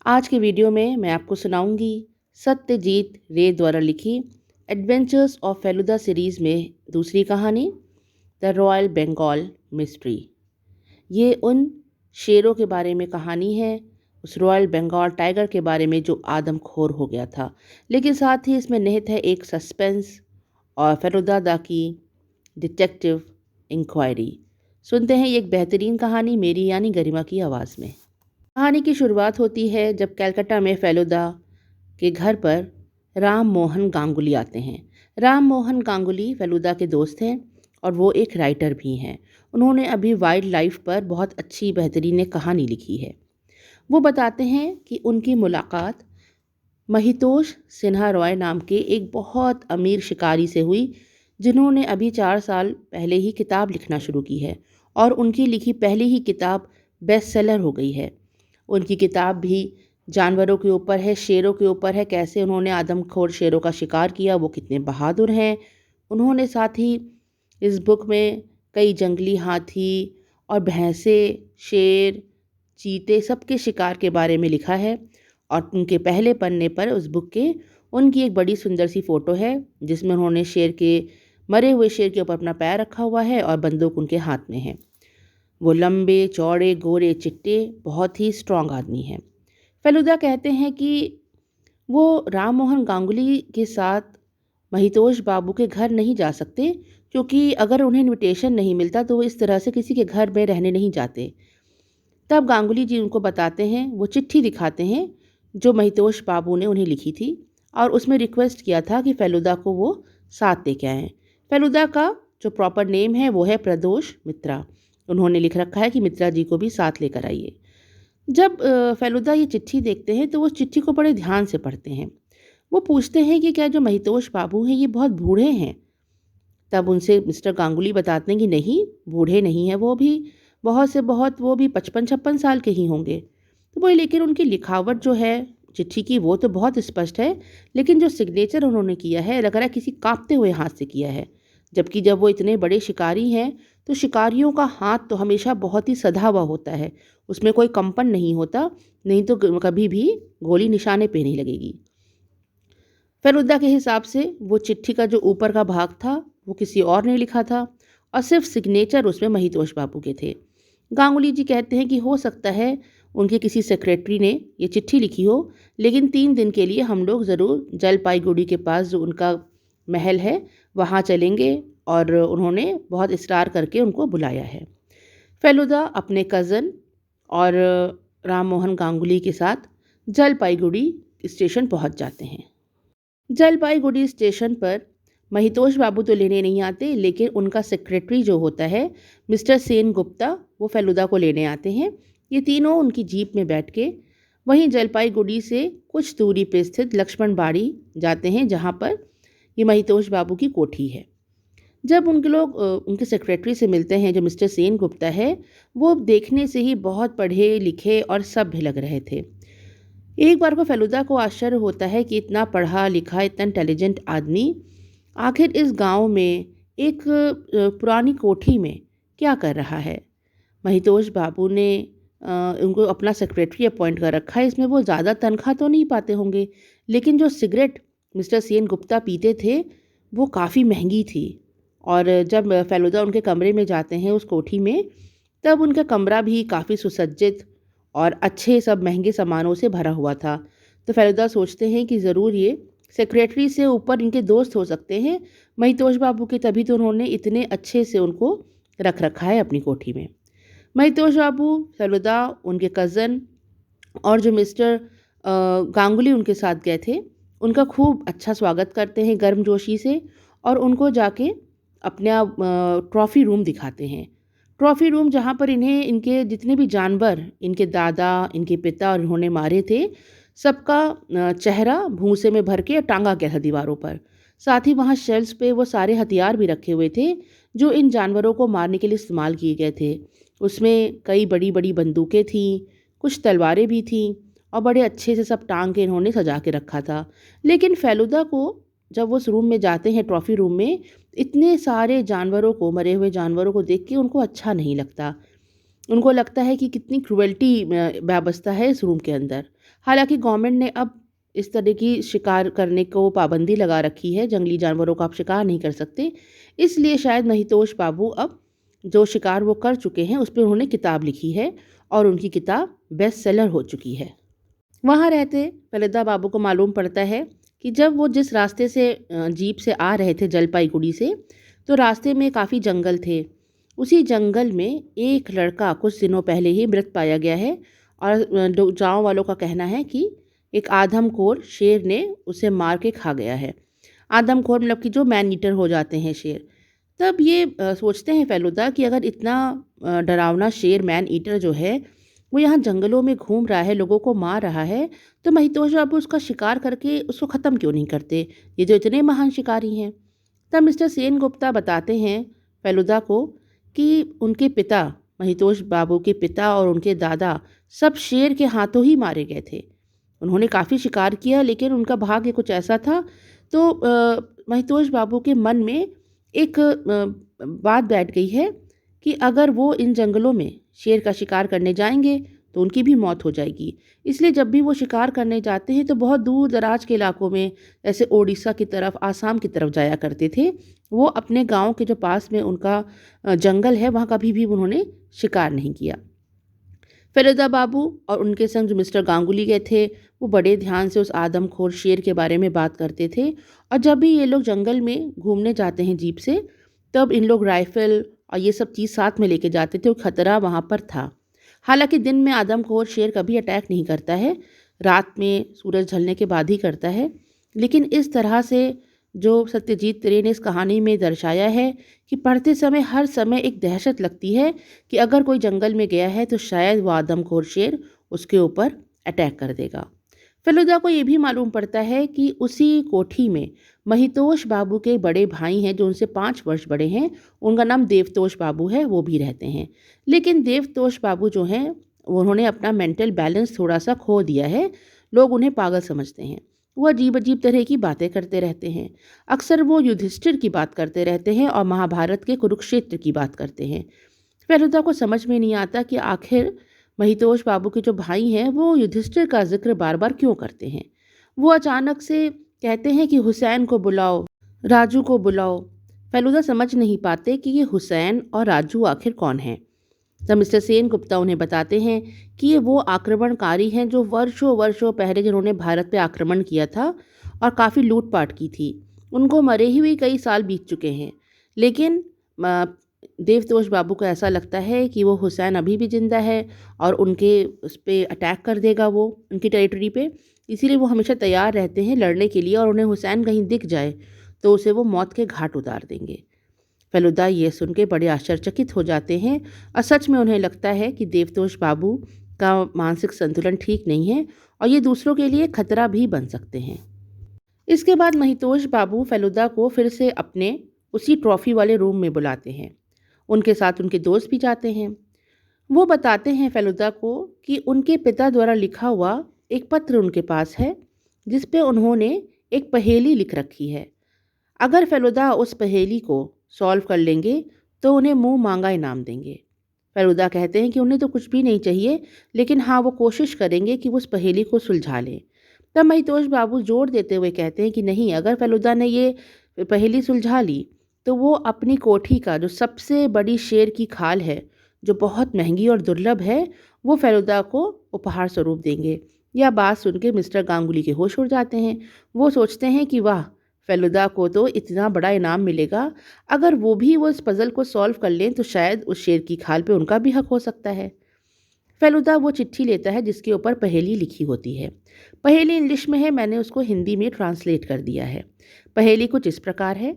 आज के वीडियो में मैं आपको सुनाऊंगी सत्यजीत रे द्वारा लिखी एडवेंचर्स ऑफ फेलुदा सीरीज़ में दूसरी कहानी द रॉयल बंगाल मिस्ट्री। ये उन शेरों के बारे में कहानी है, उस रॉयल बंगाल टाइगर के बारे में जो आदमखोर हो गया था। लेकिन साथ ही इसमें निहित है एक सस्पेंस और फेलुदा दा की डिटेक्टिव इंक्वायरी। सुनते हैं ये एक बेहतरीन कहानी मेरी यानी गरिमा की आवाज़ में। कहानी की शुरुआत होती है जब कलकत्ता में फेलुदा के घर पर राम मोहन गांगुली आते हैं। राम मोहन गांगुली फेलुदा के दोस्त हैं और वो एक राइटर भी हैं। उन्होंने अभी वाइल्ड लाइफ पर बहुत अच्छी बेहतरीन एक कहानी लिखी है। वो बताते हैं कि उनकी मुलाकात महितोष सिन्हा रॉय नाम के एक बहुत अमीर शिकारी से हुई, जिन्होंने अभी 4 साल पहले ही किताब लिखना शुरू की है और उनकी लिखी पहली ही किताब बेस्ट सेलर हो गई है। उनकी किताब भी जानवरों के ऊपर है, शेरों के ऊपर है, कैसे उन्होंने आदमखोर शेरों का शिकार किया, वो कितने बहादुर हैं। उन्होंने साथ ही इस बुक में कई जंगली हाथी और भैंसे, शेर, चीते सबके शिकार के बारे में लिखा है। और उनके पहले पन्ने पर उस बुक के उनकी एक बड़ी सुंदर सी फ़ोटो है, जिसमें उन्होंने मरे हुए शेर के ऊपर अपना पैर रखा हुआ है और बंदूक उनके हाथ में है। वो लंबे चौड़े गोरे चिट्टे बहुत ही स्ट्रांग आदमी हैं। फेलुदा कहते हैं कि वो राम मोहन गांगुली के साथ महितोष बाबू के घर नहीं जा सकते, क्योंकि अगर उन्हें इनविटेशन नहीं मिलता तो वो इस तरह से किसी के घर में रहने नहीं जाते। तब गांगुली जी उनको बताते हैं, वो चिट्ठी दिखाते हैं जो महितोष बाबू ने उन्हें लिखी थी और उसमें रिक्वेस्ट किया था कि फेलुदा को वो साथ लेके आएँ। फेलुदा का जो प्रॉपर नेम है वो है प्रदोष मित्रा। उन्होंने लिख रखा है कि मित्रा जी को भी साथ लेकर आइए। जब फेलुदा ये चिट्ठी देखते हैं तो वो चिट्ठी को बड़े ध्यान से पढ़ते हैं। वो पूछते हैं कि क्या जो महितोष बाबू हैं ये बहुत बूढ़े हैं? तब उनसे मिस्टर गांगुली बताते हैं कि नहीं, बूढ़े नहीं हैं वो भी, बहुत से बहुत वो भी 55-56 साल के ही होंगे। तो बोले लेकिन उनकी लिखावट जो है चिट्ठी की वो तो बहुत स्पष्ट है, लेकिन जो सिग्नेचर उन्होंने किया है लग रहा है किसी काँपते हुए हाथ से किया है। जबकि जब वो इतने बड़े शिकारी हैं तो शिकारियों का हाथ तो हमेशा बहुत ही सधा हुआ होता है, उसमें कोई कंपन नहीं होता, नहीं तो कभी भी गोली निशाने पे नहीं लगेगी। फेलुदा के हिसाब से वो चिट्ठी का जो ऊपर का भाग था वो किसी और ने लिखा था और सिर्फ सिग्नेचर उसमें महितोष बाबू के थे। गांगुली जी कहते हैं कि हो सकता है उनके किसी सेक्रेटरी ने ये चिट्ठी लिखी हो, लेकिन 3 दिन के लिए हम लोग ज़रूर जलपाईगुड़ी के पास जो उनका महल है वहाँ चलेंगे और उन्होंने बहुत इसरार करके उनको बुलाया है। फेलुदा अपने कज़न और राम मोहन गांगुली के साथ जलपाईगुड़ी स्टेशन पहुँच जाते हैं। जलपाईगुड़ी स्टेशन पर महितोष बाबू तो लेने नहीं आते, लेकिन उनका सेक्रेटरी जो होता है मिस्टर सेन गुप्ता, वो फेलुदा को लेने आते हैं। ये तीनों उनकी जीप में बैठ के वहीं जलपाईगुड़ी से कुछ दूरी पे स्थित लक्ष्मण बाड़ी जाते हैं, जहाँ पर ये महितोष बाबू की कोठी है। जब उनके लोग उनके सेक्रेटरी से मिलते हैं जो मिस्टर सेन गुप्ता है, वो देखने से ही बहुत पढ़े लिखे और सभ्य लग रहे थे। एक बार को फेलुदा को आश्चर्य होता है कि इतना पढ़ा लिखा, इतना इंटेलिजेंट आदमी आखिर इस गांव में एक पुरानी कोठी में क्या कर रहा है। महितोष बाबू ने उनको अपना सेक्रेटरी अपॉइंट कर रखा है, इसमें वो ज़्यादा तनख्वाह तो नहीं पाते होंगे, लेकिन जो सिगरेट मिस्टर सेन गुप्ता पीते थे वो काफ़ी महंगी थी। और जब फेलुदा उनके कमरे में जाते हैं उस कोठी में, तब उनका कमरा भी काफ़ी सुसज्जित और अच्छे सब महंगे सामानों से भरा हुआ था। तो फेलुदा सोचते हैं कि ज़रूर ये सेक्रेटरी से ऊपर इनके दोस्त हो सकते हैं महितोष बाबू के, तभी तो उन्होंने इतने अच्छे से उनको रख रखा है अपनी कोठी में। महितोष बाबू, फेलुदा, उनके कज़न और जो मिस्टर गांगुली उनके साथ गए थे, उनका खूब अच्छा स्वागत करते हैं गर्मजोशी से और उनको जाके अपना ट्रॉफ़ी रूम दिखाते हैं। ट्रॉफ़ी रूम जहाँ पर इन्हें इनके जितने भी जानवर इनके दादा, इनके पिता और इन्होंने मारे थे, सबका चेहरा भूसे में भर के टांगा गया था दीवारों पर। साथ ही वहाँ शेल्फ्स पे वो सारे हथियार भी रखे हुए थे जो इन जानवरों को मारने के लिए इस्तेमाल किए गए थे। उसमें कई बड़ी-बड़ी बंदूकें थीं, कुछ तलवारें भी थीं और बड़े अच्छे से सब टांग के इन्होंने सजा के रखा था। लेकिन फेलुदा को जब वो उस रूम में जाते हैं ट्रॉफ़ी रूम में, इतने सारे जानवरों को, मरे हुए जानवरों को देख के उनको अच्छा नहीं लगता। उनको लगता है कि कितनी क्रुएल्टी व्यवस्था है इस रूम के अंदर। हालांकि गवर्नमेंट ने अब इस तरह की शिकार करने को पाबंदी लगा रखी है, जंगली जानवरों का आप शिकार नहीं कर सकते। इसलिए शायद महितोष बाबू अब जो शिकार वो कर चुके हैं उस पर उन्होंने किताब लिखी है और उनकी किताब बेस्ट सेलर हो चुकी है। वहाँ रहते फलदा बाबू को मालूम पड़ता है कि जब वो जिस रास्ते से जीप से आ रहे थे जलपाईगुड़ी से, तो रास्ते में काफ़ी जंगल थे। उसी जंगल में एक लड़का कुछ दिनों पहले ही मृत पाया गया है और गाँव वालों का कहना है कि एक आदमखोर शेर ने उसे मार के खा गया है। आदमखोर मतलब कि जो मैन ईटर हो जाते हैं शेर। तब ये सोचते हैं फेलुदा कि अगर इतना डरावना शेर मैन ईटर जो है वो यहाँ जंगलों में घूम रहा है, लोगों को मार रहा है, तो महितोष बाबू उसका शिकार करके उसको ख़त्म क्यों नहीं करते, ये जो इतने महान शिकारी हैं। तब मिस्टर सेन गुप्ता बताते हैं फेलुदा को कि उनके पिता, महितोष बाबू के पिता और उनके दादा सब शेर के हाथों ही मारे गए थे। उन्होंने काफ़ी शिकार किया लेकिन उनका भाग्य कुछ ऐसा था। तो महितोष बाबू के मन में एक बात बैठ गई है कि अगर वो इन जंगलों में शेर का शिकार करने जाएंगे तो उनकी भी मौत हो जाएगी। इसलिए जब भी वो शिकार करने जाते हैं तो बहुत दूर दराज के इलाकों में, जैसे ओडिशा की तरफ, आसाम की तरफ जाया करते थे। वो अपने गांव के जो पास में उनका जंगल है वहाँ कभी भी उन्होंने शिकार नहीं किया। फेलुदा बाबू और उनके संग जो मिस्टर गांगुली गए थे वो बड़े ध्यान से उस आदमखोर शेर के बारे में बात करते थे। और जब भी ये लोग जंगल में घूमने जाते हैं जीप से, तब इन लोग राइफल और ये सब चीज़ साथ में लेके जाते थे। वो खतरा वहाँ पर था। हालांकि दिन में आदमखोर शेर कभी अटैक नहीं करता है, रात में सूरज ढलने के बाद ही करता है। लेकिन इस तरह से जो सत्यजीत रे ने इस कहानी में दर्शाया है कि पढ़ते समय हर समय एक दहशत लगती है कि अगर कोई जंगल में गया है तो शायद वो आदमखोर शेर उसके ऊपर अटैक कर देगा। फेलुदा को ये भी मालूम पड़ता है कि उसी कोठी में महितोष बाबू के बड़े भाई हैं जो उनसे 5 वर्ष बड़े हैं। उनका नाम देवतोष बाबू है, वो भी रहते हैं। लेकिन देवतोष बाबू जो हैं उन्होंने अपना मेंटल बैलेंस थोड़ा सा खो दिया है। लोग उन्हें पागल समझते हैं। वो अजीब अजीब तरह की बातें करते रहते हैं। अक्सर वो युधिष्ठिर की बात करते रहते हैं और महाभारत के कुरुक्षेत्र की बात करते हैं। फेलुदा को समझ में नहीं आता कि आखिर महितोष बाबू के जो भाई हैं वो युधिष्ठिर का जिक्र बार बार क्यों करते हैं। वो अचानक से कहते हैं कि हुसैन को बुलाओ, राजू को बुलाओ। फेलुदा समझ नहीं पाते कि ये हुसैन और राजू आखिर कौन हैं। तब मिस्टर सेन गुप्ता उन्हें बताते हैं कि ये वो आक्रमणकारी हैं जो वर्षों वर्षों पहले जिन्होंने भारत पे आक्रमण किया था और काफ़ी लूटपाट की थी। उनको मरे ही हुए कई साल बीत चुके हैं। लेकिन देवतोष बाबू को ऐसा लगता है कि वो हुसैन अभी भी ज़िंदा है और उनके उस पर अटैक कर देगा वो उनकी टेरिटरी पे। इसीलिए वो हमेशा तैयार रहते हैं लड़ने के लिए और उन्हें हुसैन कहीं दिख जाए तो उसे वो मौत के घाट उतार देंगे। फेलुदा ये सुन के बड़े आश्चर्यचकित हो जाते हैं और सच में उन्हें लगता है कि देवतोष बाबू का मानसिक संतुलन ठीक नहीं है और ये दूसरों के लिए खतरा भी बन सकते हैं। इसके बाद महितोष बाबू फेलुदा को फिर से अपने उसी ट्रॉफी वाले रूम में बुलाते हैं। उनके साथ उनके दोस्त भी जाते हैं। वो बताते हैं फेलुदा को कि उनके पिता द्वारा लिखा हुआ एक पत्र उनके पास है जिस पे उन्होंने एक पहेली लिख रखी है। अगर फेलुदा उस पहेली को सॉल्व कर लेंगे तो उन्हें मुंह मांगा इनाम देंगे। फेलुदा कहते हैं कि उन्हें तो कुछ भी नहीं चाहिए, लेकिन हाँ वो कोशिश करेंगे कि वो उस पहेली को सुलझा लें। तब महितोष बाबू जोर देते हुए कहते हैं कि नहीं, अगर फेलुदा ने ये पहेली सुलझा ली तो वो अपनी कोठी का जो सबसे बड़ी शेर की खाल है, जो बहुत महंगी और दुर्लभ है, वो फेलुदा को उपहार स्वरूप देंगे। यह बात सुन के मिस्टर गांगुली के होश उड़ जाते हैं। वो सोचते हैं कि वाह, फेलुदा को तो इतना बड़ा इनाम मिलेगा। अगर वो भी वो इस पज़ल को सॉल्व कर लें तो शायद उस शेर की खाल पे उनका भी हक हो सकता है। फेलुदा वो चिट्ठी लेता है जिसके ऊपर पहेली लिखी होती है। पहेली इंग्लिश में है, मैंने उसको हिंदी में ट्रांसलेट कर दिया है। पहेली कुछ इस प्रकार है।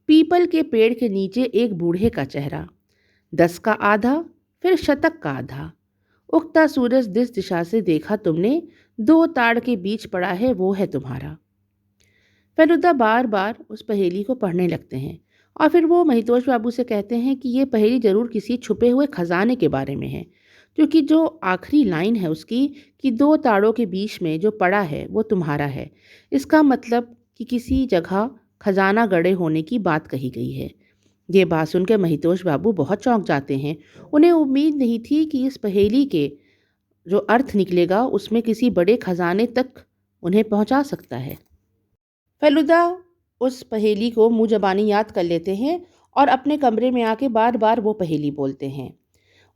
पीपल के पेड़ के नीचे एक बूढ़े का चेहरा, 10 का आधा फिर शतक का आधा। उगता सूरज जिस दिशा से देखा तुमने, 2 ताड़ के बीच पड़ा है वो है तुम्हारा। फेलुदा बार बार उस पहेली को पढ़ने लगते हैं और फिर वो महितोष बाबू से कहते हैं कि ये पहेली ज़रूर किसी छुपे हुए खजाने के बारे में है, क्योंकि जो आखिरी लाइन है उसकी कि 2 ताड़ों के बीच में जो पड़ा है वो तुम्हारा है, इसका मतलब कि किसी जगह खजाना गड़े होने की बात कही गई है। ये बात सुनकर महितोष बाबू बहुत चौंक जाते हैं। उन्हें उम्मीद नहीं थी कि इस पहेली के जो अर्थ निकलेगा उसमें किसी बड़े खजाने तक उन्हें पहुंचा सकता है। फेलुदा उस पहेली को मुंह ज़बानी याद कर लेते हैं और अपने कमरे में आके बार बार वो पहेली बोलते हैं।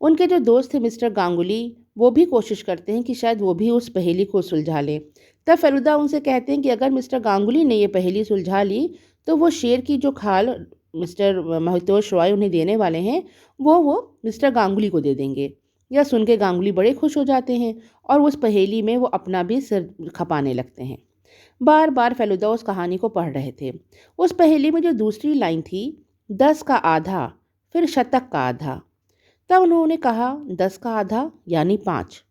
उनके जो दोस्त थे मिस्टर गांगुली, वो भी कोशिश करते हैं कि शायद वो भी उस पहेली को सुलझा लें। तब फेलुदा उनसे कहते हैं कि अगर मिस्टर गांगुली ने ये पहेली सुलझा ली तो वो शेर की जो खाल मिस्टर महितोष रॉय उन्हें देने वाले हैं वो मिस्टर गांगुली को दे देंगे। यह सुन के गांगुली बड़े खुश हो जाते हैं और उस पहेली में वो अपना भी सिर खपाने लगते हैं। बार बार फेलुदा उस कहानी को पढ़ रहे थे। उस पहेली में जो दूसरी लाइन थी, 10 का आधा फिर शतक का आधा, तब उन्होंने कहा 10 का आधा यानी 5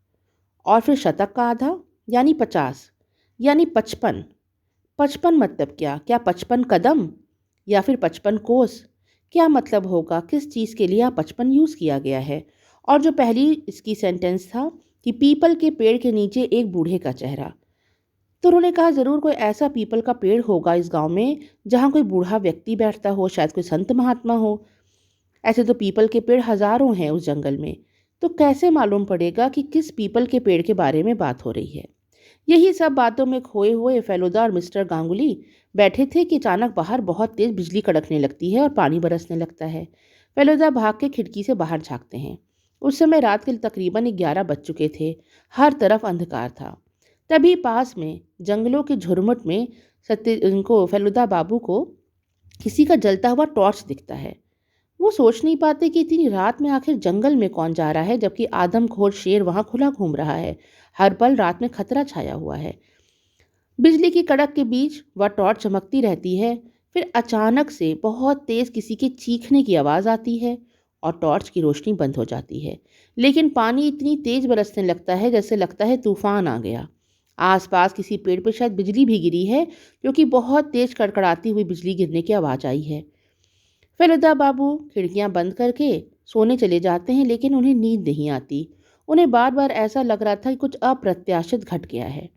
और फिर शतक का आधा यानी 50 यानी 55। 55 मतलब क्या? क्या 55 कदम या फिर 55 कोस? क्या मतलब होगा? किस चीज़ के लिए यहाँ 55 यूज़ किया गया है? और जो पहली इसकी सेंटेंस था कि पीपल के पेड़ के नीचे एक बूढ़े का चेहरा, तो उन्होंने कहा ज़रूर कोई ऐसा पीपल का पेड़ होगा इस गांव में जहाँ कोई बूढ़ा व्यक्ति बैठता हो, शायद कोई संत महात्मा हो। ऐसे तो पीपल के पेड़ हजारों हैं उस जंगल में, तो कैसे मालूम पड़ेगा कि किस पीपल के पेड़ के बारे में बात हो रही है। यही सब बातों में खोए हुए फेलुदा और मिस्टर गांगुली बैठे थे कि अचानक बाहर बहुत तेज बिजली कड़कने लगती है और पानी बरसने लगता है। फेलुदा भाग के खिड़की से बाहर झांकते हैं। उस समय रात के तकरीबन 11 बज चुके थे। हर तरफ अंधकार था। तभी पास में जंगलों के झुरमुट में इनको फेलुदा बाबू को किसी का जलता हुआ टॉर्च दिखता है। वो सोच नहीं पाते कि इतनी रात में आखिर जंगल में कौन जा रहा है, जबकि आदमखोर शेर वहां खुला घूम रहा है। हर पल रात में खतरा छाया हुआ है। बिजली की कड़क के बीच वह टॉर्च चमकती रहती है। फिर अचानक से बहुत तेज किसी के चीखने की आवाज़ आती है और टॉर्च की रोशनी बंद हो जाती है। लेकिन पानी इतनी तेज बरसने लगता है जैसे लगता है तूफान आ गया। आसपास किसी पेड़ पर शायद बिजली भी गिरी है, क्योंकि बहुत तेज कड़कड़ाती हुई बिजली गिरने की आवाज़ आई है। फेलुदा बाबू खिड़कियां बंद करके सोने चले जाते हैं, लेकिन उन्हें नींद नहीं आती। उन्हें बार बार ऐसा लग रहा था कि कुछ अप्रत्याशित घट गया है।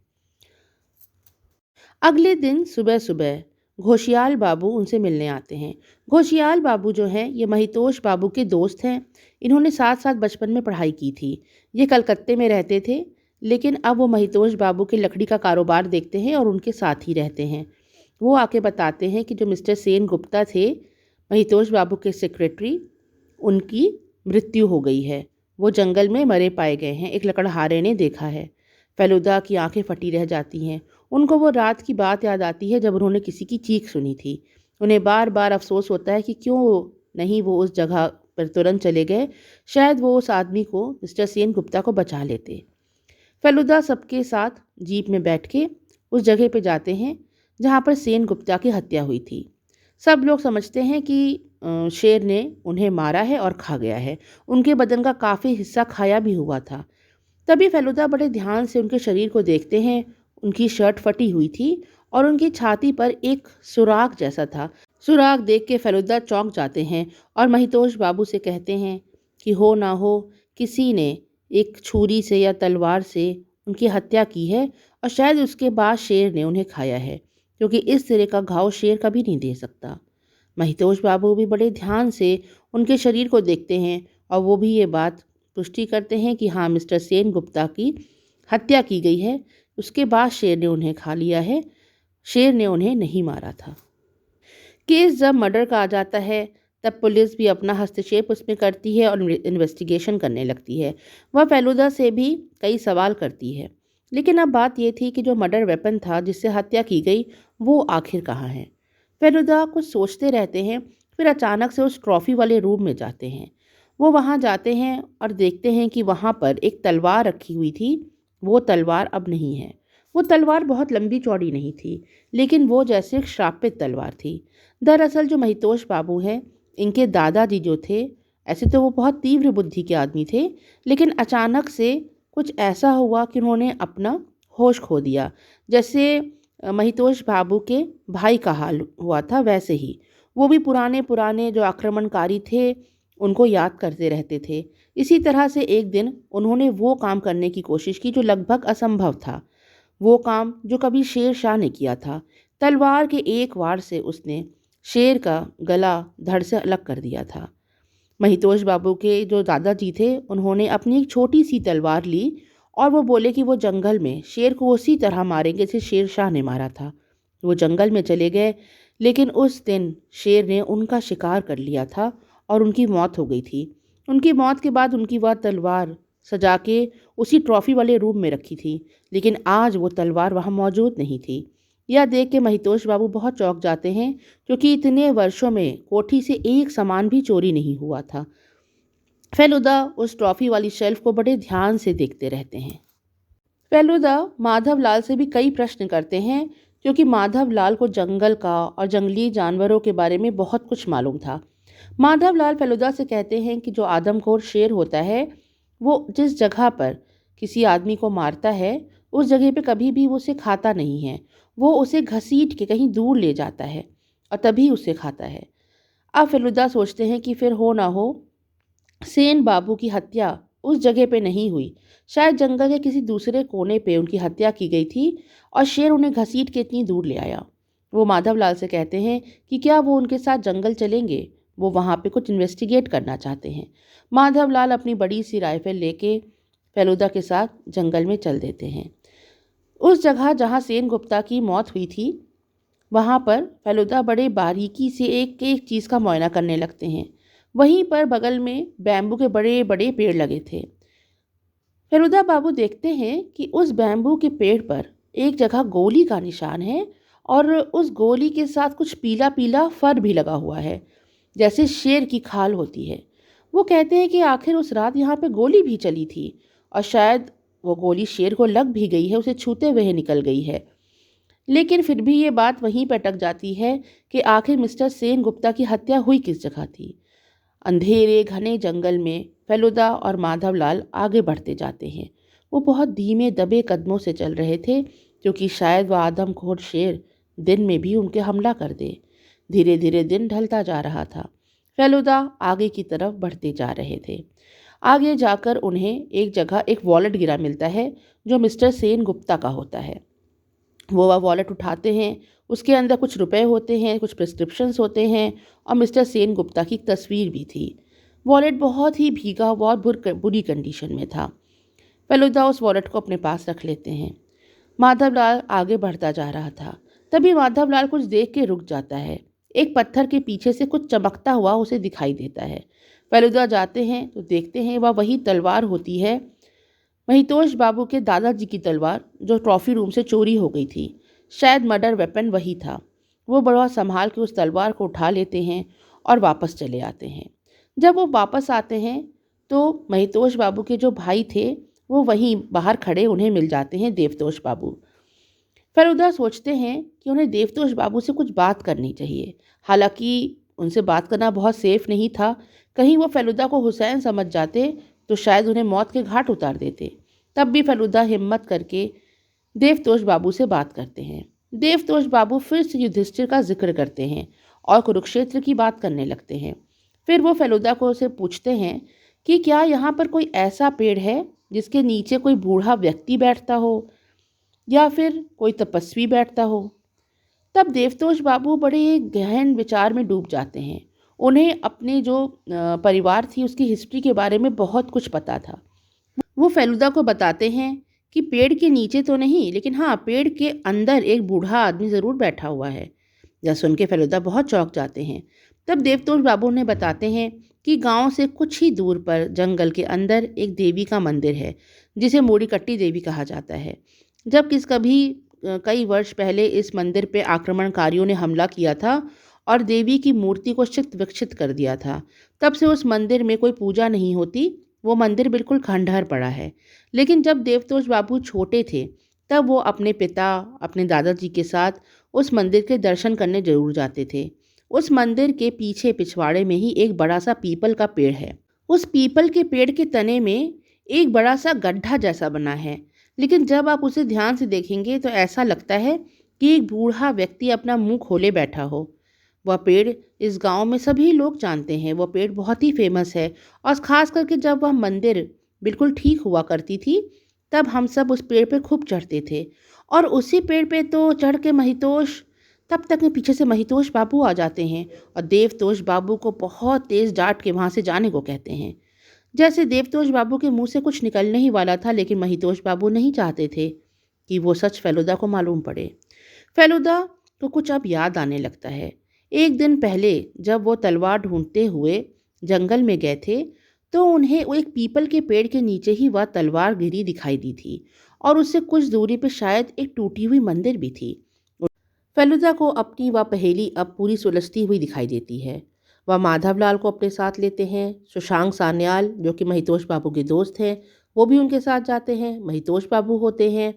अगले दिन सुबह सुबह घोशियाल बाबू उनसे मिलने आते हैं। घोशियाल बाबू जो हैं ये महितोष बाबू के दोस्त हैं। इन्होंने साथ साथ बचपन में पढ़ाई की थी। ये कलकत्ते में रहते थे, लेकिन अब वो महितोष बाबू के लकड़ी का कारोबार देखते हैं और उनके साथ ही रहते हैं। वो आके बताते हैं कि जो मिस्टर सेन गुप्ता थे, महितोष बाबू के सेक्रेटरी, उनकी मृत्यु हो गई है। वो जंगल में मरे पाए गए हैं। एक लकड़हारे ने देखा है। फेलुदा की आंखें फटी रह जाती हैं। उनको वो रात की बात याद आती है जब उन्होंने किसी की चीख सुनी थी। उन्हें बार बार अफसोस होता है कि क्यों नहीं वो उस जगह पर तुरंत चले गए। शायद वो उस आदमी को, मिस्टर सेन गुप्ता को, बचा लेते। फेलुदा सबके साथ जीप में बैठ के उस जगह पे जाते हैं जहाँ पर सेन गुप्ता की हत्या हुई थी। सब लोग समझते हैं कि शेर ने उन्हें मारा है और खा गया है। उनके बदन का काफ़ी हिस्सा खाया भी हुआ था। तभी फेलुदा बड़े ध्यान से उनके शरीर को देखते हैं। उनकी शर्ट फटी हुई थी और उनकी छाती पर एक सुराग जैसा था। सुराग देख के फेलुदा चौंक जाते हैं और महितोष बाबू से कहते हैं कि हो ना हो किसी ने एक छुरी से या तलवार से उनकी हत्या की है और शायद उसके बाद शेर ने उन्हें खाया है, क्योंकि इस तरह का घाव शेर कभी नहीं दे सकता। महितोष बाबू भी बड़े ध्यान से उनके शरीर को देखते हैं और वो भी ये बात पुष्टि करते हैं कि हाँ, मिस्टर सेन गुप्ता की हत्या की गई है। उसके बाद शेर ने उन्हें खा लिया है। शेर ने उन्हें नहीं मारा था। केस जब मर्डर का आ जाता है तब पुलिस भी अपना हस्तक्षेप उसमें करती है और इन्वेस्टिगेशन करने लगती है। वह फेलुदा से भी कई सवाल करती है। लेकिन अब बात ये थी कि जो मर्डर वेपन था जिससे हत्या की गई, वो आखिर कहाँ है। फेलुदा कुछ सोचते रहते हैं। फिर अचानक से उस ट्रॉफी वाले रूम में जाते हैं। वो वहाँ जाते हैं और देखते हैं कि वहाँ पर एक तलवार रखी हुई थी। वो तलवार अब नहीं है। वो तलवार बहुत लंबी चौड़ी नहीं थी, लेकिन वो जैसे एक श्रापित तलवार थी। दरअसल जो महितोष बाबू हैं, इनके दादाजी जो थे, ऐसे तो वो बहुत तीव्र बुद्धि के आदमी थे, लेकिन अचानक से कुछ ऐसा हुआ कि उन्होंने अपना होश खो दिया। जैसे महितोष बाबू के भाई का हाल हुआ था, वैसे ही वो भी पुराने पुराने जो आक्रमणकारी थे उनको याद करते रहते थे। इसी तरह से एक दिन उन्होंने वो काम करने की कोशिश की जो लगभग असंभव था। वो काम जो कभी शेर शाह ने किया था। तलवार के एक वार से उसने शेर का गला धड़ से अलग कर दिया था। महितोष बाबू के जो दादाजी थे, उन्होंने अपनी एक छोटी सी तलवार ली और वो बोले कि वो जंगल में शेर को उसी तरह मारेंगे जैसे शेर शाह ने मारा था। वो जंगल में चले गए, लेकिन उस दिन शेर ने उनका शिकार कर लिया था और उनकी मौत हो गई थी। उनकी मौत के बाद उनकी वह तलवार सजा के उसी ट्रॉफी वाले रूम में रखी थी, लेकिन आज वो तलवार वहाँ मौजूद नहीं थी। यह देख के महितोष बाबू बहुत चौंक जाते हैं, क्योंकि इतने वर्षों में कोठी से एक सामान भी चोरी नहीं हुआ था। फेलुदा उस ट्रॉफी वाली शेल्फ को बड़े ध्यान से देखते रहते हैं। फेलुदा माधवलाल से भी कई प्रश्न करते हैं, क्योंकि माधवलाल को जंगल का और जंगली जानवरों के बारे में बहुत कुछ मालूम था। माधवलाल फेलुदा से कहते हैं कि जो आदमखोर शेर होता है, वो जिस जगह पर किसी आदमी को मारता है, उस जगह पे कभी भी वो उसे खाता नहीं है। वो उसे घसीट के कहीं दूर ले जाता है और तभी उसे खाता है। अब फेलुदा सोचते हैं कि फिर हो ना हो सेन बाबू की हत्या उस जगह पे नहीं हुई, शायद जंगल के किसी दूसरे कोने पे उनकी हत्या की गई थी और शेर उन्हें घसीट के इतनी दूर ले आया। वो माधवलाल से कहते हैं कि क्या वो उनके साथ जंगल चलेंगे, वो वहाँ पे कुछ इन्वेस्टिगेट करना चाहते हैं। माधवलाल अपनी बड़ी सी राइफल लेके फेलुदा के साथ जंगल में चल देते हैं। उस जगह जहाँ सेन गुप्ता की मौत हुई थी, वहाँ पर फेलुदा बड़े बारीकी से एक एक चीज़ का मुआयना करने लगते हैं। वहीं पर बगल में बैम्बू के बड़े बड़े पेड़ लगे थे। फेलुदा बाबू देखते हैं कि उस बैम्बू के पेड़ पर एक जगह गोली का निशान है और उस गोली के साथ कुछ पीला पीला फर भी लगा हुआ है, जैसे शेर की खाल होती है। वो कहते हैं कि आखिर उस रात यहाँ पे गोली भी चली थी और शायद वो गोली शेर को लग भी गई है, उसे छूते हुए निकल गई है। लेकिन फिर भी ये बात वहीं पर अटक जाती है कि आखिर मिस्टर सेन गुप्ता की हत्या हुई किस जगह थी। अंधेरे घने जंगल में फेलुदा और माधवलाल आगे बढ़ते जाते हैं। वो बहुत धीमे दबे कदमों से चल रहे थे, क्योंकि शायद वह आदमखोर शेर दिन में भी उनके हमला कर दे। धीरे धीरे दिन ढलता जा रहा था। फेलुदा आगे की तरफ बढ़ते जा रहे थे। आगे जाकर उन्हें एक जगह एक वॉलेट गिरा मिलता है, जो मिस्टर सेन गुप्ता का होता है। वो वह वॉलेट उठाते हैं। उसके अंदर कुछ रुपए होते हैं, कुछ प्रिस्क्रिप्शंस होते हैं और मिस्टर सेन गुप्ता की तस्वीर भी थी। वॉलेट बहुत ही भीगा, बहुत बुरी कंडीशन में था। फेलुदा उस वॉलेट को अपने पास रख लेते हैं। माधवलाल आगे बढ़ता जा रहा था। तभी माधवलाल कुछ देख के रुक जाता है। एक पत्थर के पीछे से कुछ चमकता हुआ उसे दिखाई देता है। फेलुदा जाते हैं तो देखते हैं वह वही तलवार होती है, महितोष बाबू के दादाजी की तलवार, जो ट्रॉफी रूम से चोरी हो गई थी। शायद मर्डर वेपन वही था। वो बड़ा संभाल के उस तलवार को उठा लेते हैं और वापस चले आते हैं। जब वो वापस आते हैं तो महितोष बाबू के जो भाई थे, वो वहीं बाहर खड़े उन्हें मिल जाते हैं, देवतोष बाबू। फेलुदा सोचते हैं कि उन्हें देवतोष बाबू से कुछ बात करनी चाहिए। हालांकि उनसे बात करना बहुत सेफ नहीं था। कहीं वो फेलुदा को हुसैन समझ जाते तो शायद उन्हें मौत के घाट उतार देते। तब भी फेलुदा हिम्मत करके देवतोष बाबू से बात करते हैं। देवतोष बाबू फिर से युधिष्ठिर का जिक्र करते हैं और कुरुक्षेत्र की बात करने लगते हैं। फिर वो फेलुदा को से पूछते हैं कि क्या यहाँ पर कोई ऐसा पेड़ है जिसके नीचे कोई बूढ़ा व्यक्ति बैठता हो या फिर कोई तपस्वी बैठता हो। तब देवतोष बाबू बड़े गहन विचार में डूब जाते हैं। उन्हें अपने जो परिवार थी उसकी हिस्ट्री के बारे में बहुत कुछ पता था। वो फेलुदा को बताते हैं कि पेड़ के नीचे तो नहीं, लेकिन हाँ, पेड़ के अंदर एक बूढ़ा आदमी ज़रूर बैठा हुआ है। यह सुन के फेलुदा बहुत चौंक जाते हैं। तब देवतोष बाबू उन्हें बताते हैं कि गांव से कुछ ही दूर पर जंगल के अंदर एक देवी का मंदिर है, जिसे मूड़ीकट्टी देवी कहा जाता है। जब कभी कई वर्ष पहले इस मंदिर पे आक्रमणकारियों ने हमला किया था और देवी की मूर्ति को क्षित विक्षित कर दिया था, तब से उस मंदिर में कोई पूजा नहीं होती। वो मंदिर बिल्कुल खंडहर पड़ा है। लेकिन जब देवतोष बाबू छोटे थे, तब वो अपने पिता, अपने दादाजी के साथ उस मंदिर के दर्शन करने जरूर जाते थे। उस मंदिर के पीछे पिछवाड़े में ही एक बड़ा सा पीपल का पेड़ है। उस पीपल के पेड़ के तने में एक बड़ा सा गड्ढा जैसा बना है, लेकिन जब आप उसे ध्यान से देखेंगे तो ऐसा लगता है कि एक बूढ़ा व्यक्ति अपना मुंह खोले बैठा हो। वह पेड़ इस गांव में सभी लोग जानते हैं। वह पेड़ बहुत ही फेमस है और ख़ास करके जब वह मंदिर बिल्कुल ठीक हुआ करती थी, तब हम सब उस पेड़ पे खूब चढ़ते थे। और उसी पेड़ पे तो चढ़ के महितोष, तब तक में पीछे से महितोष बाबू आ जाते हैं और देवतोष बाबू को बहुत तेज़ डांट के वहाँ से जाने को कहते हैं। जैसे देवतोष बाबू के मुंह से कुछ निकलने ही वाला था, लेकिन महितोष बाबू नहीं चाहते थे कि वो सच फेलुदा को मालूम पड़े। फेलुदा को कुछ अब याद आने लगता है। एक दिन पहले जब वो तलवार ढूंढते हुए जंगल में गए थे, तो उन्हें वो एक पीपल के पेड़ के नीचे ही वह तलवार गिरी दिखाई दी थी, और उससे कुछ दूरी पर शायद एक टूटी हुई मंदिर भी थी। फेलुदा को अपनी वह पहेली अब पूरी सुलझती हुई दिखाई देती है। वह माधवलाल को अपने साथ लेते हैं। सुशांक सान्याल, जो कि महितोष बाबू के दोस्त हैं, वो भी उनके साथ जाते हैं। महितोष बाबू होते हैं,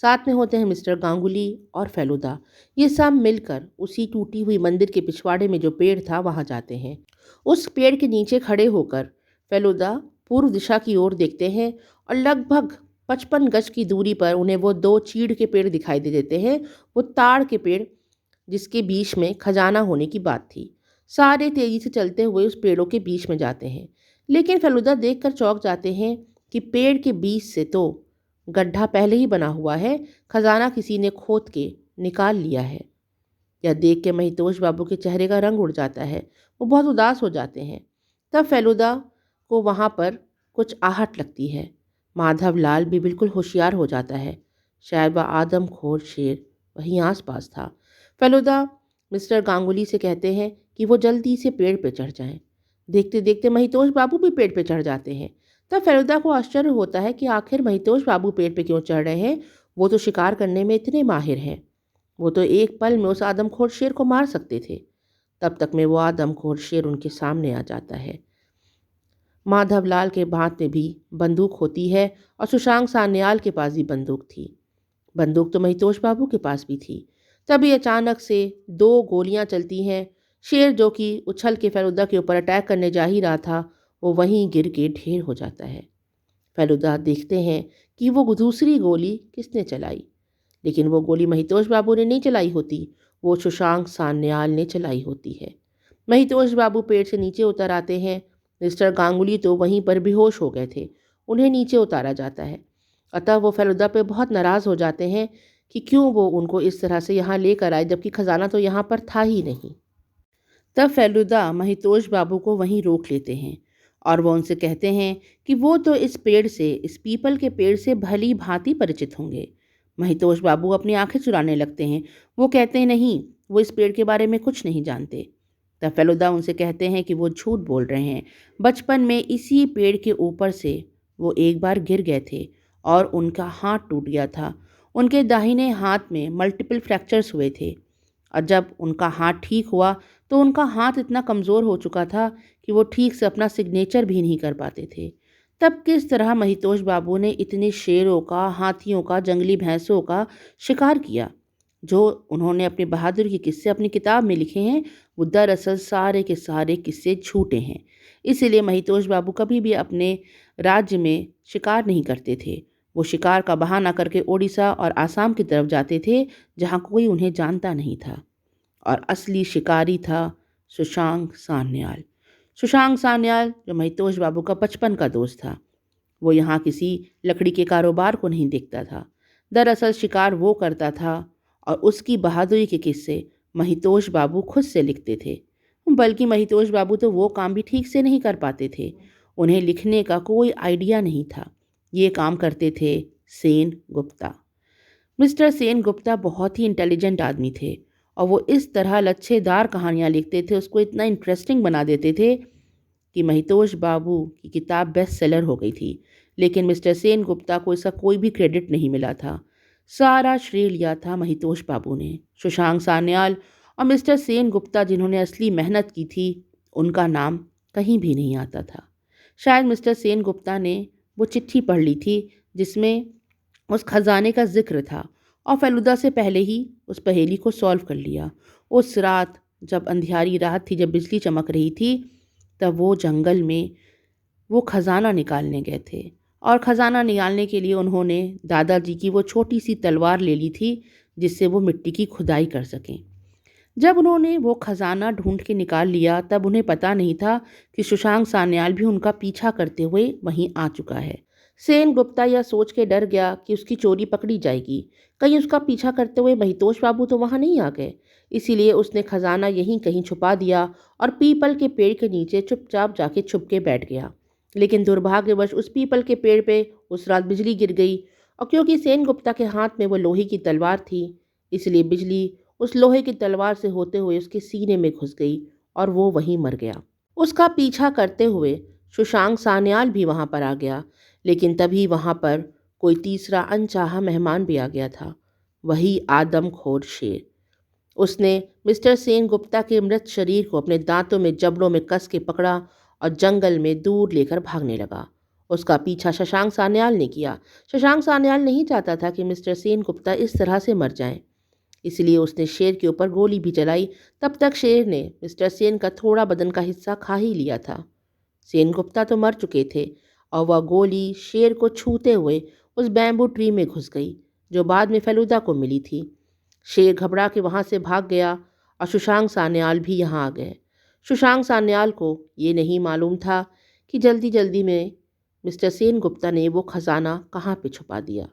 साथ में होते हैं मिस्टर गांगुली और फेलुदा। ये सब मिलकर उसी टूटी हुई मंदिर के पिछवाड़े में जो पेड़ था वहाँ जाते हैं। उस पेड़ के नीचे खड़े होकर फेलुदा पूर्व दिशा की ओर देखते हैं, और लगभग 55 गज की दूरी पर उन्हें वो दो चीड़ के पेड़ दिखाई दे देते हैं। वो ताड़ के पेड़, जिसके बीच में खजाना होने की बात थी। सारे तेजी से चलते हुए उस पेड़ों के बीच में जाते हैं, लेकिन फेलुदा देखकर चौंक जाते हैं कि पेड़ के बीच से तो गड्ढा पहले ही बना हुआ है, खजाना किसी ने खोद के निकाल लिया है। यह देख के महितोष बाबू के चेहरे का रंग उड़ जाता है। वो बहुत उदास हो जाते हैं। तब फेलुदा को वहाँ पर कुछ आहट लगती है। माधवलाल भी बिल्कुल होशियार हो जाता है। शायद वह आदमखोर शेर वहीं आसपास था। फेलुदा मिस्टर गांगुली से कहते हैं कि वो जल्दी से पेड़ पे चढ़ जाएं। देखते देखते महितोष बाबू भी पेड़ पे चढ़ जाते हैं। तब फेलुदा को आश्चर्य होता है कि आखिर महितोष बाबू पेड़ पे क्यों चढ़ रहे हैं। वो तो शिकार करने में इतने माहिर हैं। वो तो एक पल में उस आदमखोर शेर को मार सकते थे। तब तक में वो आदमखोर शेर उनके सामने आ जाता है। माधवलाल के हाथ में भी बंदूक होती है, और सुशांक सान्याल के पास भी बंदूक थी। बंदूक तो महितोष बाबू के पास भी थी। तभी अचानक से दो गोलियां चलती हैं। शेर, जो कि उछल के फेलुदा के ऊपर अटैक करने जा ही रहा था, वो वहीं गिर के ढेर हो जाता है। फेलुदा देखते हैं कि वो दूसरी गोली किसने चलाई, लेकिन वो गोली महितोष बाबू ने नहीं चलाई होती, वो सुशांक सान्याल ने चलाई होती है। महितोष बाबू पेड़ से नीचे उतर आते हैं। मिस्टर गांगुली तो वहीं पर बेहोश हो गए थे। उन्हें नीचे उतारा जाता है। अतः वो फेलुदा पे बहुत नाराज़ हो जाते हैं कि क्यों वो उनको इस तरह से यहाँ लेकर आए, जबकि खजाना तो यहाँ पर था ही नहीं। तब फेलुदा महितोष बाबू को वहीं रोक लेते हैं, और वो उनसे कहते हैं कि वो तो इस पेड़ से, इस पीपल के पेड़ से भली भांति परिचित होंगे। महितोष बाबू अपनी आंखें चुराने लगते हैं। वो कहते हैं नहीं, वो इस पेड़ के बारे में कुछ नहीं जानते। तब फेलुदा उनसे कहते हैं कि वो झूठ बोल रहे हैं। बचपन में इसी पेड़ के ऊपर से वो एक बार गिर गए थे और उनका हाथ टूट गया था। उनके दाहिने हाथ में मल्टीपल फ्रैक्चर्स हुए थे, और जब उनका हाथ ठीक हुआ तो उनका हाथ इतना कमज़ोर हो चुका था कि वो ठीक से अपना सिग्नेचर भी नहीं कर पाते थे। तब किस तरह महितोष बाबू ने इतने शेरों का, हाथियों का, जंगली भैंसों का शिकार किया, जो उन्होंने अपने बहादुर के किस्से अपनी किताब में लिखे हैं, वो दरअसल सारे के सारे किस्से झूठे हैं। इसीलिए महितोष बाबू कभी भी अपने राज्य में शिकार नहीं करते थे। वो शिकार का बहाना करके ओडिशा और आसाम की तरफ जाते थे, जहाँ कोई उन्हें जानता नहीं था। और असली शिकारी था सुशांक सान्याल। सुशांक सान्याल, जो महितोष बाबू का बचपन का दोस्त था, वो यहाँ किसी लकड़ी के कारोबार को नहीं देखता था। दरअसल शिकार वो करता था, और उसकी बहादुरी के किस्से महितोष बाबू खुद से लिखते थे। बल्कि महितोष बाबू तो वो काम भी ठीक से नहीं कर पाते थे। उन्हें लिखने का कोई आइडिया नहीं था। ये काम करते थे सेन गुप्ता। मिस्टर सेन गुप्ता बहुत ही इंटेलिजेंट आदमी थे, और वो इस तरह लच्छेदार कहानियाँ लिखते थे, उसको इतना इंटरेस्टिंग बना देते थे कि महितोष बाबू की किताब बेस्ट सेलर हो गई थी। लेकिन मिस्टर सेन गुप्ता को इसका कोई भी क्रेडिट नहीं मिला था। सारा श्रेय लिया था महितोष बाबू ने। सुशांक सान्याल और मिस्टर सेन गुप्ता, जिन्होंने असली मेहनत की थी, उनका नाम कहीं भी नहीं आता था। शायद मिस्टर सेन गुप्ता ने वो चिट्ठी पढ़ ली थी जिसमें उस खजाने का जिक्र था, और फेलुदा से पहले ही उस पहेली को सॉल्व कर लिया। उस रात, जब अंधियारी रात थी, जब बिजली चमक रही थी, तब वो जंगल में वो खजाना निकालने गए थे, और खजाना निकालने के लिए उन्होंने दादाजी की वो छोटी सी तलवार ले ली थी, जिससे वो मिट्टी की खुदाई कर सकें। जब उन्होंने वो खजाना ढूंढ के निकाल लिया, तब उन्हें पता नहीं था कि सुशांक सान्याल भी उनका पीछा करते हुए वहीं आ चुका है। सेन गुप्ता यह सोच के डर गया कि उसकी चोरी पकड़ी जाएगी। कहीं उसका पीछा करते हुए महितोष बाबू तो वहाँ नहीं आ गए। इसीलिए उसने खजाना यहीं कहीं छुपा दिया, और पीपल के पेड़ के नीचे चुपचाप जाके छुप के बैठ गया। लेकिन दुर्भाग्यवश उस पीपल के पेड़ पे उस रात बिजली गिर गई, और क्योंकि सेन गुप्ता के हाथ में वो लोहे की तलवार थी, इसलिए बिजली उस लोहे की तलवार से होते हुए उसके सीने में घुस गई और वो वहीं मर गया। उसका पीछा करते हुए सुशांक सान्याल भी वहां पर आ गया, लेकिन तभी वहां पर कोई तीसरा अनचाहा मेहमान भी आ गया था, वही आदमखोर शेर। उसने मिस्टर सेन गुप्ता के मृत शरीर को अपने दांतों में जबड़ों में कस के पकड़ा और जंगल में दूर लेकर भागने लगा। उसका पीछा शशांक सान्याल ने किया। शशांक सान्याल नहीं चाहता था कि मिस्टर सेन गुप्ता इस तरह से मर जाएं, इसलिए उसने शेर के ऊपर गोली भी चलाई। तब तक शेर ने मिस्टर सेन का थोड़ा बदन का हिस्सा खा ही लिया था। सेन गुप्ता तो मर चुके थे और वह गोली शेर को छूते हुए उस बैम्बू ट्री में घुस गई, जो बाद में फेलुदा को मिली थी। शेर घबरा के वहाँ से भाग गया और सुशांक सान्याल भी यहाँ आ गए। सुशांक सान्याल को ये नहीं मालूम था कि जल्दी जल्दी में मिस्टर सेन गुप्ता ने वो खजाना कहाँ पे छुपा दिया।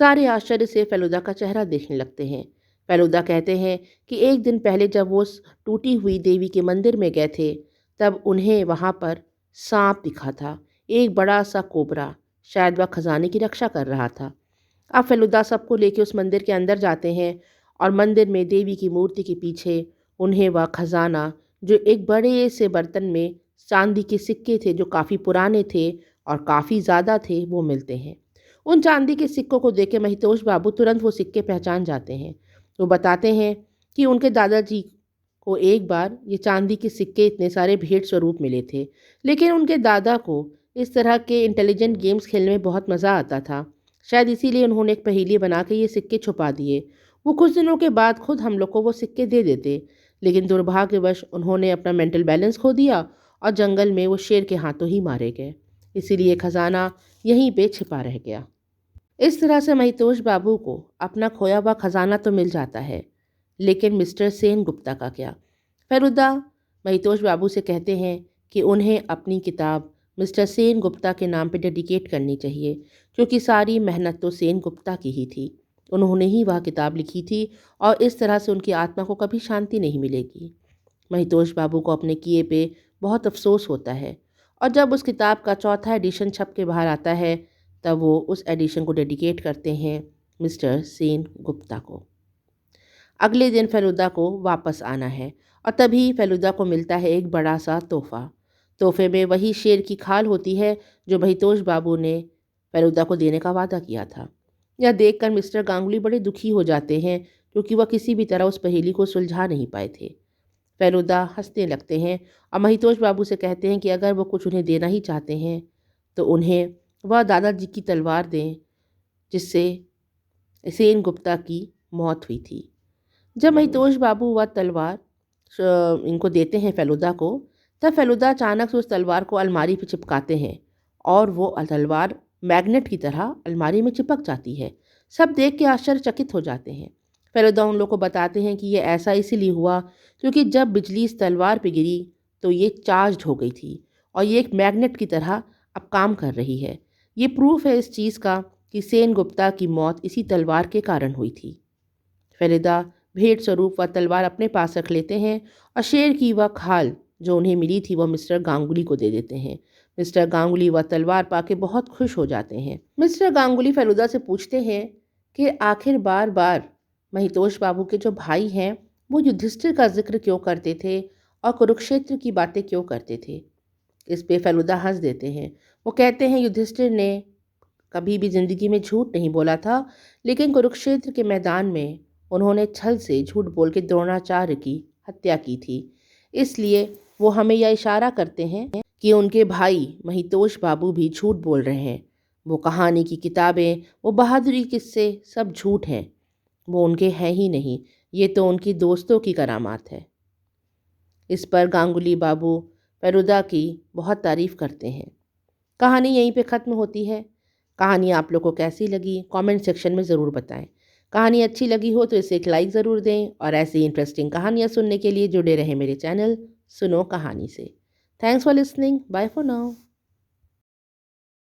सारे आश्चर्य से फेलुदा का चेहरा देखने लगते हैं। फेलुदा कहते हैं कि एक दिन पहले जब वो उस टूटी हुई देवी के मंदिर में गए थे, तब उन्हें वहाँ पर सांप दिखा था, एक बड़ा सा कोबरा। शायद वह खजाने की रक्षा कर रहा था। अब फेलुदा सबको लेके उस मंदिर के अंदर जाते हैं और मंदिर में देवी की मूर्ति के पीछे उन्हें वह खजाना, जो एक बड़े से बर्तन में चांदी के सिक्के थे जो काफ़ी पुराने थे और काफ़ी ज़्यादा थे, वो मिलते हैं। उन चांदी के सिक्कों को देख के महितोष बाबू तुरंत वो सिक्के पहचान जाते हैं। वो बताते हैं कि उनके दादाजी को एक बार ये चांदी के सिक्के इतने सारे भेंट स्वरूप मिले थे, लेकिन उनके दादा को इस तरह के इंटेलिजेंट गेम्स खेलने में बहुत मज़ा आता था। शायद इसीलिए उन्होंने एक पहेली बना के ये सिक्के छुपा दिए। वो कुछ दिनों के बाद खुद हम लोग को वो सिक्के दे देते, लेकिन दुर्भाग्यवश उन्होंने अपना मेंटल बैलेंस खो दिया और जंगल में वो शेर के हाथों ही मारे गए। इसीलिए खजाना यहीं पे छिपा रह गया। इस तरह से महितोष बाबू को अपना खोया हुआ खजाना तो मिल जाता है, लेकिन मिस्टर सेन गुप्ता का क्या? फेलुदा महितोष बाबू से कहते हैं कि उन्हें अपनी किताब मिस्टर सेन गुप्ता के नाम पे डेडिकेट करनी चाहिए, क्योंकि सारी मेहनत तो सेन गुप्ता की ही थी। उन्होंने ही वह किताब लिखी थी और इस तरह से उनकी आत्मा को कभी शांति नहीं मिलेगी। महितोष बाबू को अपने किए पे बहुत अफसोस होता है, और जब उस किताब का चौथा एडिशन छप के बाहर आता है, तब वो उस एडिशन को डेडिकेट करते हैं मिस्टर सेन गुप्ता को। अगले दिन फेलुदा को वापस आना है और तभी फेलुदा को मिलता है एक बड़ा सा तोहफा। तोहफे में वही शेर की खाल होती है जो महितोष बाबू ने फेलुदा को देने का वादा किया था। यह देखकर मिस्टर गांगुली बड़े दुखी हो जाते हैं, क्योंकि वह किसी भी तरह उस पहेली को सुलझा नहीं पाए थे। फेलुदा हंसने लगते हैं और महितोष बाबू से कहते हैं कि अगर वो कुछ उन्हें देना ही चाहते हैं तो उन्हें वह दादाजी की तलवार दें, जिससे सेन गुप्ता की मौत हुई थी। जब महितोष बाबू वह तलवार इनको देते हैं फेलुदा को, तब फेलुदा अचानक से उस तलवार को अलमारी पर चिपकाते हैं और वो तलवार मैग्नेट की तरह अलमारी में चिपक जाती है। सब देख के आश्चर्यचकित हो जाते हैं। फेलुदा उन लोग को बताते हैं कि ये ऐसा इसीलिए हुआ क्योंकि जब बिजली इस तलवार पर गिरी तो ये चार्ज हो गई थी और ये एक मैग्नेट की तरह अब काम कर रही है। ये प्रूफ है इस चीज़ का कि सेन गुप्ता की मौत इसी तलवार के कारण हुई थी। फेलुदा भेंट स्वरूप वह तलवार अपने पास रख लेते हैं और शेर की वह खाल जो उन्हें मिली थी वह मिस्टर गांगुली को दे देते हैं। मिस्टर गांगुली वह तलवार पाके बहुत खुश हो जाते हैं। मिस्टर गांगुली फेलुदा से पूछते हैं कि आखिर बार बार महितोष बाबू के जो भाई हैं वो युधिष्ठिर का जिक्र क्यों करते थे और कुरुक्षेत्र की बातें क्यों करते थे। इस पे फेलुदा हंस देते हैं। वो कहते हैं युधिष्ठिर ने कभी भी ज़िंदगी में झूठ नहीं बोला था, लेकिन कुरुक्षेत्र के मैदान में उन्होंने छल से झूठ बोल के द्रोणाचार्य की हत्या की थी। इसलिए वो हमें यह इशारा करते हैं कि उनके भाई महितोष बाबू भी झूठ बोल रहे हैं। वो कहानी की किताबें, वो बहादुरी किस्से सब झूठ हैं, वो उनके हैं ही नहीं, ये तो उनकी दोस्तों की करामात है। इस पर गांगुली बाबू फेलुदा की बहुत तारीफ़ करते हैं। कहानी यहीं पे ख़त्म होती है। कहानी आप लोग को कैसी लगी कमेंट सेक्शन में ज़रूर बताएं। कहानी अच्छी लगी हो तो इसे एक लाइक ज़रूर दें और ऐसी इंटरेस्टिंग कहानियाँ सुनने के लिए जुड़े रहें मेरे चैनल सुनो कहानी से। Thanks for listening. Bye for now.